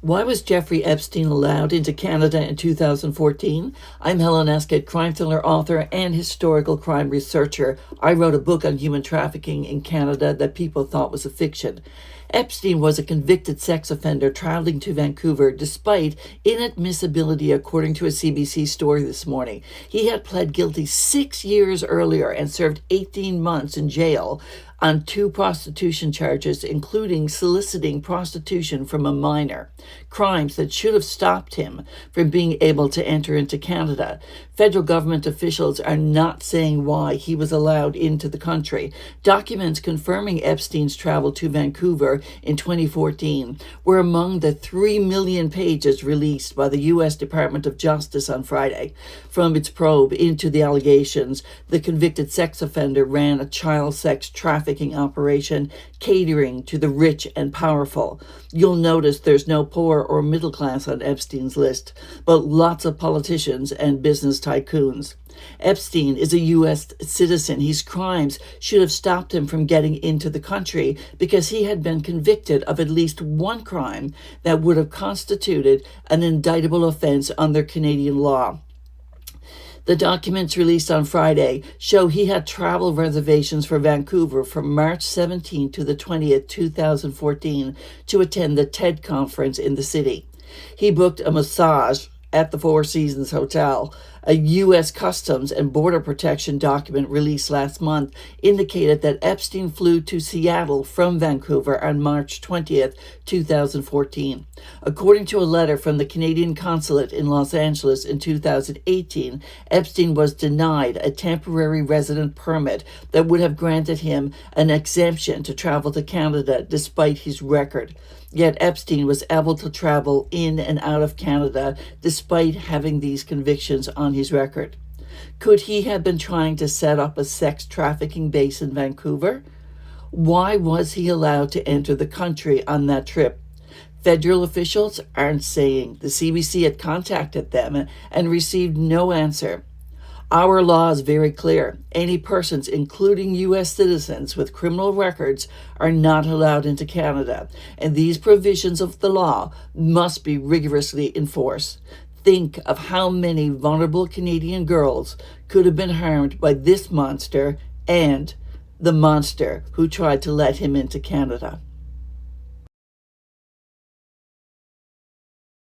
Why was Jeffrey Epstein allowed into Canada in 2014? I'm Helen Escott, crime thriller author and historical crime researcher. I wrote a book on human trafficking in Canada that people thought was a fiction. Epstein was a convicted sex offender traveling to Vancouver despite inadmissibility, according to a CBC story this morning. He had pled guilty 6 years earlier and served 18 months in jail on 2 prostitution charges, including soliciting prostitution from a minor, crimes that should have stopped him from being able to enter into Canada. Federal government officials are not saying why he was allowed into the country. Documents confirming Epstein's travel to Vancouver in 2014 were among the 3 million pages released by the U.S. Department of Justice on Friday. From its probe into the allegations, the convicted sex offender ran a child sex trafficking operation catering to the rich and powerful. You'll notice there's no poor or middle class on Epstein's list, but lots of politicians and business tycoons. Epstein is a U.S. citizen. His crimes should have stopped him from getting into the country because he had been convicted of at least one crime that would have constituted an indictable offense under Canadian law. The documents released on Friday show he had travel reservations for Vancouver from March 17 to the 20th, 2014 to attend the TED conference in the city. He booked a massage at the Four Seasons Hotel. A U.S. Customs and Border Protection document released last month indicated that Epstein flew to Seattle from Vancouver on March 20th, 2014. According to a letter from the Canadian consulate in Los Angeles in 2018, Epstein was denied a temporary resident permit that would have granted him an exemption to travel to Canada despite his record. Yet Epstein was able to travel in and out of Canada despite having these convictions on his record. Could he have been trying to set up a sex trafficking base in Vancouver? Why was he allowed to enter the country on that trip? Federal officials aren't saying. The CBC had contacted them and received no answer. Our law is very clear. Any persons, including U.S. citizens with criminal records, are not allowed into Canada, and these provisions of the law must be rigorously enforced. Think of how many vulnerable Canadian girls could have been harmed by this monster and the monster who tried to let him into Canada.